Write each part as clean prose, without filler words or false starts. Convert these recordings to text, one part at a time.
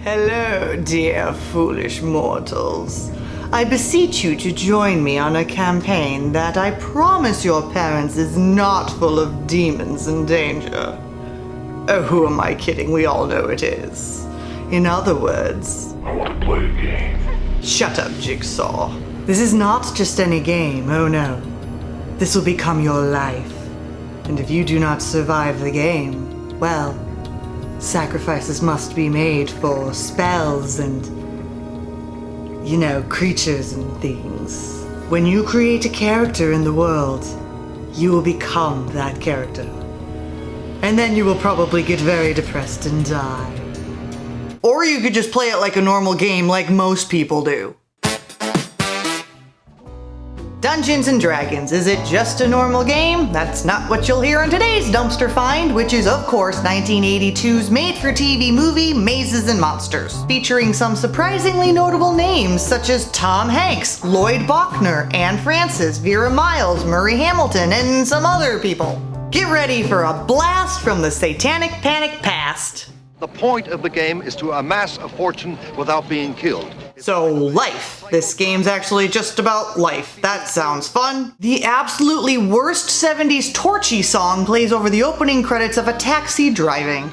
Hello, dear foolish mortals. I beseech you to join me on a campaign that I promise your parents is not full of demons and danger. Oh, who am I kidding? We all know it is. In other words... I want to play a game. Shut up, Jigsaw. This is not just any game, oh no. This will become your life. And if you do not survive the game, well, sacrifices must be made for spells and, creatures and things. When you create a character in the world, you will become that character. And then you will probably get very depressed and die. Or you could just play it like a normal game like most people do. Dungeons and Dragons, is it just a normal game? That's not what you'll hear in today's Dumpster Find, which is of course 1982's made-for-TV movie Mazes and Monsters, featuring some surprisingly notable names such as Tom Hanks, Lloyd Bochner, Anne Francis, Vera Miles, Murray Hamilton, and some other people. Get ready for a blast from the Satanic Panic past. The point of the game is to amass a fortune without being killed. So, life. This game's actually just about life. That sounds fun. The absolutely worst 70s Torchy song plays over the opening credits of a taxi driving.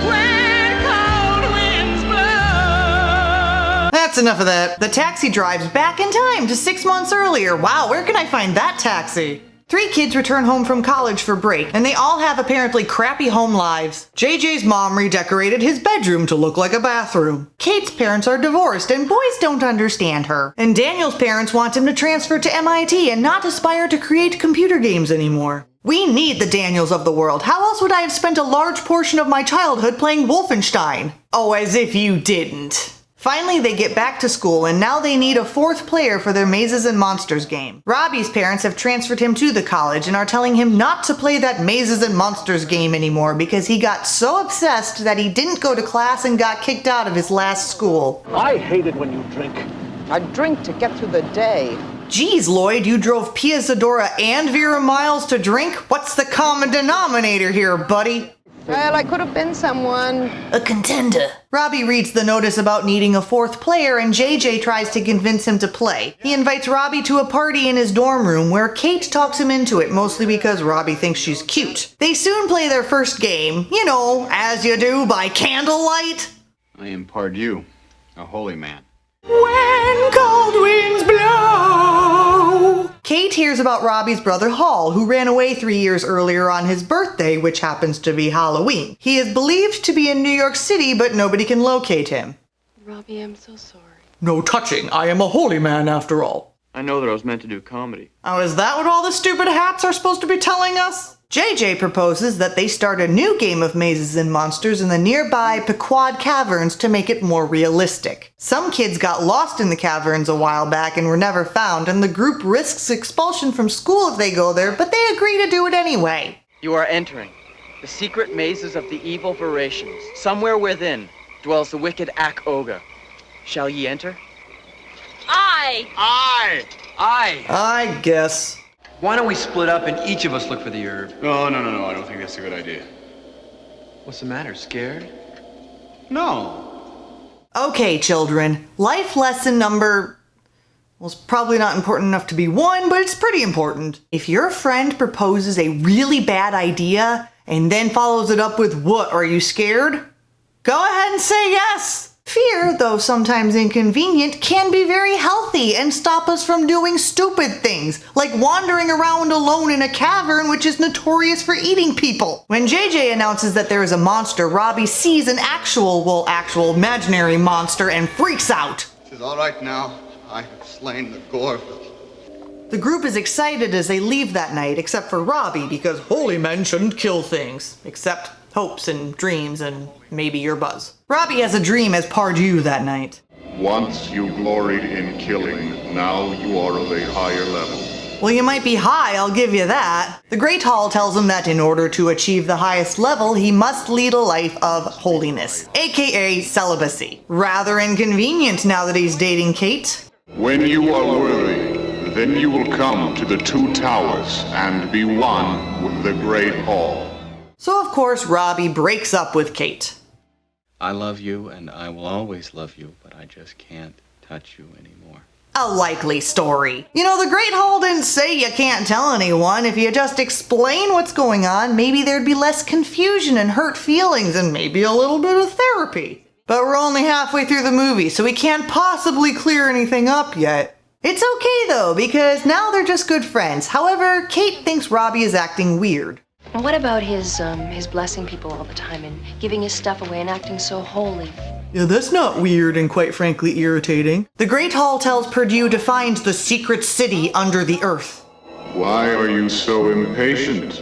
When cold winds blow. That's enough of that. The taxi drives back in time to 6 months earlier. Wow, where can I find that taxi? 3 kids return home from college for break, and they all have apparently crappy home lives. JJ's mom redecorated his bedroom to look like a bathroom. Kate's parents are divorced, and boys don't understand her. And Daniel's parents want him to transfer to MIT and not aspire to create computer games anymore. We need the Daniels of the world. How else would I have spent a large portion of my childhood playing Wolfenstein? Oh, as if you didn't. Finally, they get back to school, and now they need a 4th player for their Mazes and Monsters game. Robbie's parents have transferred him to the college and are telling him not to play that Mazes and Monsters game anymore because he got so obsessed that he didn't go to class and got kicked out of his last school. I hate it when you drink. I drink to get through the day. Geez, Lloyd, you drove Pia Zadora and Vera Miles to drink? What's the common denominator here, buddy? Well, I could have been someone. A contender. Robbie reads the notice about needing a 4th player, and JJ tries to convince him to play. He invites Robbie to a party in his dorm room where Kate talks him into it, mostly because Robbie thinks she's cute. They soon play their first game, as you do, by candlelight. I am Pardieu, a holy man. When cold winds blow. Kate hears about Robbie's brother Hall, who ran away 3 years earlier on his birthday, which happens to be Halloween. He is believed to be in New York City, but nobody can locate him. Robbie, I'm so sorry. No touching. I am a holy man after all. I know that I was meant to do comedy. Oh, is that what all the stupid hats are supposed to be telling us? JJ proposes that they start a new game of Mazes and Monsters in the nearby Pequod Caverns to make it more realistic. Some kids got lost in the caverns a while back and were never found, and the group risks expulsion from school if they go there, but they agree to do it anyway. You are entering the secret mazes of the evil Verations. Somewhere within dwells the wicked Ak-Oga. Shall ye enter? I. I guess. Why don't we split up and each of us look for the herb? No, I don't think that's a good idea. What's the matter, scared? No. Okay, children. Life lesson number... well, it's probably not important enough to be 1, but it's pretty important. If your friend proposes a really bad idea and then follows it up with, "What, are you scared?" go ahead and say yes. Fear, though sometimes inconvenient, can be very healthy and stop us from doing stupid things, like wandering around alone in a cavern which is notorious for eating people. When JJ announces that there is a monster, Robbie sees an actual imaginary monster and freaks out. It is all right now. I have slain the Gorville. The group is excited as they leave that night, except for Robbie, because holy men shouldn't kill things, except hopes and dreams and maybe your buzz. Robbie has a dream as Pardieu that night. Once you gloried in killing, now you are of a higher level. Well, you might be high, I'll give you that. The Great Hall tells him that in order to achieve the highest level, he must lead a life of holiness, aka celibacy. Rather inconvenient now that he's dating Kate. When you are worthy, then you will come to the 2 towers and be one with the Great Hall. So of course, Robbie breaks up with Kate. I love you and I will always love you, but I just can't touch you anymore. A likely story. You know, the Great Hall didn't say you can't tell anyone. If you just explain what's going on, maybe there'd be less confusion and hurt feelings and maybe a little bit of therapy. But we're only halfway through the movie, so we can't possibly clear anything up yet. It's okay though, because now they're just good friends. However, Kate thinks Robbie is acting weird. And what about his blessing people all the time and giving his stuff away and acting so holy? Yeah, that's not weird and quite frankly irritating. The Great Hall tells Perdue to find the secret city under the earth. Why are you so impatient?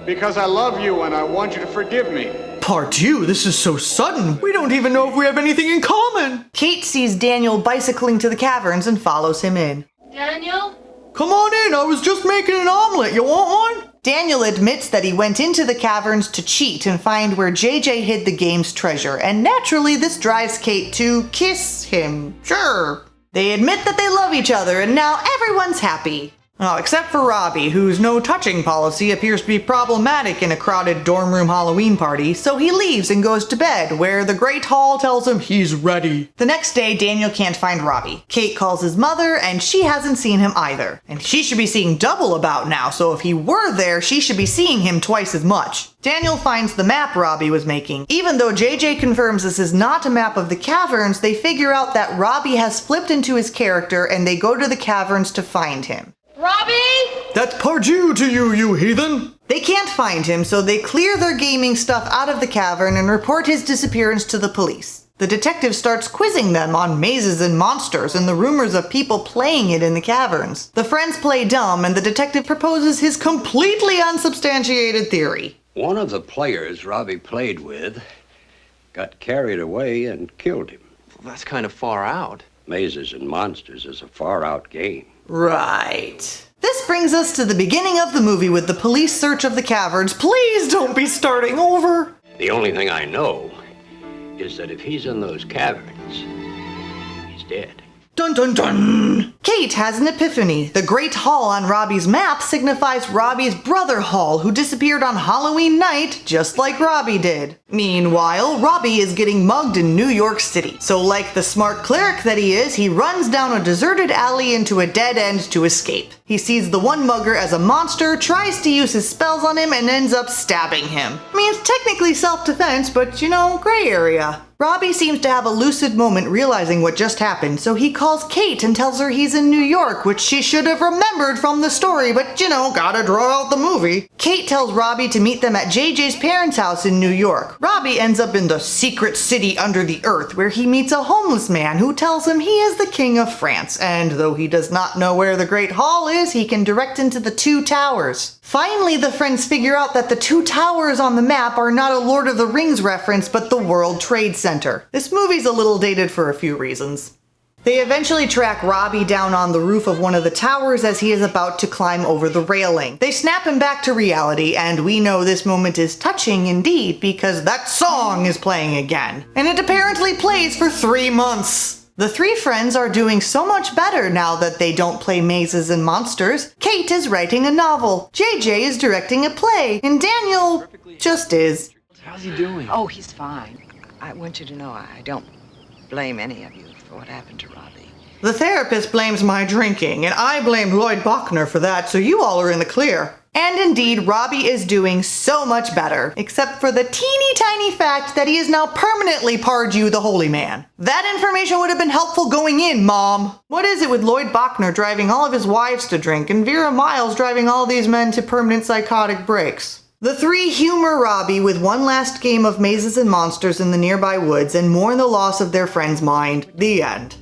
Because I love you and I want you to forgive me. Perdue, this is so sudden. We don't even know if we have anything in common. Kate sees Daniel bicycling to the caverns and follows him in. Daniel? Come on in, I was just making an omelet. You want one? Daniel admits that he went into the caverns to cheat and find where JJ hid the game's treasure, and naturally this drives Kate to kiss him. Sure. They admit that they love each other, and now everyone's happy. Oh, except for Robbie, whose no touching policy appears to be problematic in a crowded dorm room Halloween party, so he leaves and goes to bed, where the Great Hall tells him he's ready. The next day, Daniel can't find Robbie. Kate calls his mother, and she hasn't seen him either. And she should be seeing double about now, so if he were there, she should be seeing him twice as much. Daniel finds the map Robbie was making. Even though JJ confirms this is not a map of the caverns, they figure out that Robbie has flipped into his character, and they go to the caverns to find him. Robbie? That's Perdue to you, you heathen! They can't find him, so they clear their gaming stuff out of the cavern and report his disappearance to the police. The detective starts quizzing them on mazes and monsters and the rumors of people playing it in the caverns. The friends play dumb, and the detective proposes his completely unsubstantiated theory. One of the players Robbie played with got carried away and killed him. Well, that's kind of far out. Mazes and Monsters is a far-out game. Right. This brings us to the beginning of the movie with the police search of the caverns. Please don't be starting over. The only thing I know is that if he's in those caverns, he's dead. Dun dun dun! Kate has an epiphany. The Great Hall on Robbie's map signifies Robbie's brother Hall, who disappeared on Halloween night, just like Robbie did. Meanwhile, Robbie is getting mugged in New York City. So like the smart cleric that he is, he runs down a deserted alley into a dead end to escape. He sees the one mugger as a monster, tries to use his spells on him, and ends up stabbing him. I mean, it's technically self-defense, but you know, gray area. Robbie seems to have a lucid moment realizing what just happened, so he calls Kate and tells her he's in New York, which she should have remembered from the story, but you know, gotta draw out the movie. Kate tells Robbie to meet them at JJ's parents' house in New York. Robbie ends up in the secret city under the earth, where he meets a homeless man who tells him he is the king of France, and though he does not know where the Great Hall is, he can direct him to the two towers. Finally, the friends figure out that the two towers on the map are not a Lord of the Rings reference, but the World Trade Center. This movie's a little dated for a few reasons. They eventually track Robbie down on the roof of one of the towers as he is about to climb over the railing. They snap him back to reality, and we know this moment is touching indeed because that song is playing again. And it apparently plays for 3 months. The three friends are doing so much better now that they don't play mazes and monsters. Kate is writing a novel, JJ is directing a play, and Daniel just is. How's he doing? Oh, he's fine. I want you to know I don't blame any of you for what happened to Robbie. The therapist blames my drinking, and I blame Lloyd Bochner for that, so you all are in the clear. And indeed, Robbie is doing so much better, except for the teeny tiny fact that he is now permanently Perdue the Holy Man. That information would have been helpful going in, Mom. What is it with Lloyd Bochner driving all of his wives to drink and Vera Miles driving all these men to permanent psychotic breaks? The three humor Robbie with one last game of mazes and monsters in the nearby woods and mourn the loss of their friend's mind. The end.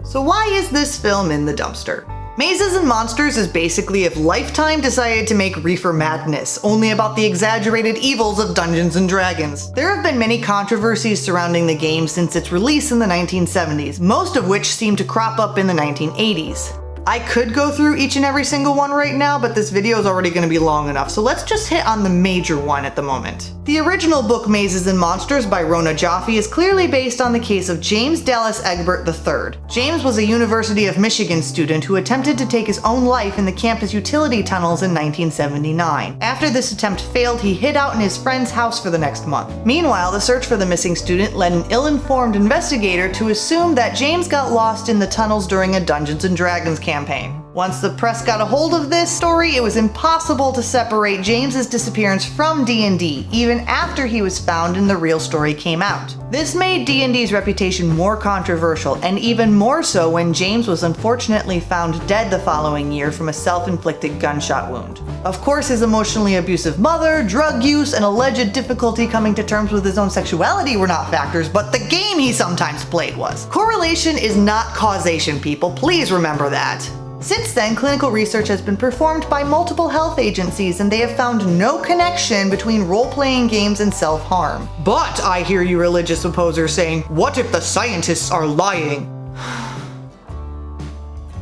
So why is this film in the dumpster? Mazes and Monsters is basically if Lifetime decided to make Reefer Madness, only about the exaggerated evils of Dungeons & Dragons. There have been many controversies surrounding the game since its release in the 1970s, most of which seem to crop up in the 1980s. I could go through each and every single one right now, but this video is already going to be long enough, so let's just hit on the major one at the moment. The original book Mazes and Monsters by Rona Jaffe is clearly based on the case of James Dallas Egbert III. James was a University of Michigan student who attempted to take his own life in the campus utility tunnels in 1979. After this attempt failed, he hid out in his friend's house for the next month. Meanwhile, the search for the missing student led an ill-informed investigator to assume that James got lost in the tunnels during a Dungeons & Dragons campaign. Once the press got a hold of this story, it was impossible to separate James's disappearance from D&D, even after he was found and the real story came out. This made D&D's reputation more controversial, and even more so when James was unfortunately found dead the following year from a self-inflicted gunshot wound. Of course, his emotionally abusive mother, drug use, and alleged difficulty coming to terms with his own sexuality were not factors, but the game he sometimes played was. Correlation is not causation, people. Please remember that. Since then, clinical research has been performed by multiple health agencies, and they have found no connection between role-playing games and self-harm. But I hear you religious opposers saying, what if the scientists are lying?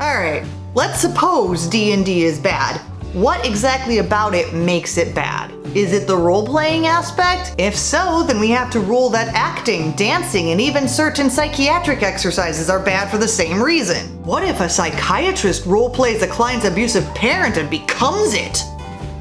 Alright, let's suppose D&D is bad. What exactly about it makes it bad? Is it the role-playing aspect? If so, then we have to rule that acting, dancing, and even certain psychiatric exercises are bad for the same reason. What if a psychiatrist role-plays a client's abusive parent and becomes it?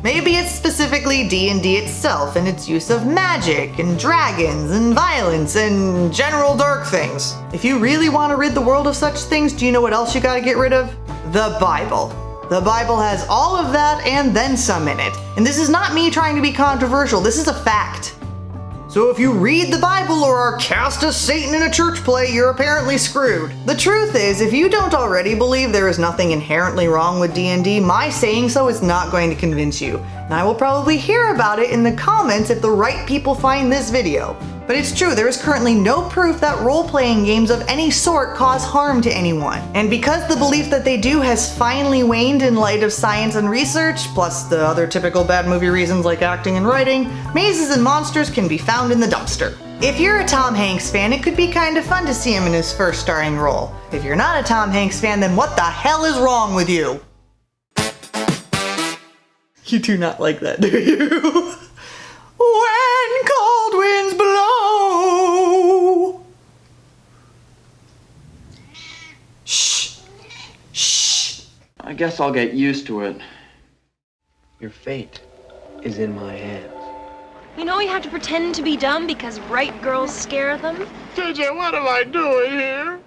Maybe it's specifically D&D itself and its use of magic and dragons and violence and general dark things. If you really want to rid the world of such things, do you know what else you gotta get rid of? The Bible. The Bible has all of that and then some in it. And this is not me trying to be controversial, this is a fact. So if you read the Bible or are cast as Satan in a church play, you're apparently screwed. The truth is, if you don't already believe there is nothing inherently wrong with D&D, my saying so is not going to convince you. And I will probably hear about it in the comments if the right people find this video. But it's true, there is currently no proof that role-playing games of any sort cause harm to anyone. And because the belief that they do has finally waned in light of science and research, plus the other typical bad movie reasons like acting and writing, Mazes and Monsters can be found in the dumpster. If you're a Tom Hanks fan, it could be kind of fun to see him in his first starring role. If you're not a Tom Hanks fan, then what the hell is wrong with you? You do not like that, do you? When cold winds blow. Shh. Shh. I guess I'll get used to it. Your fate is in my hands. You know you have to pretend to be dumb because bright girls scare them? JJ, what am I doing here?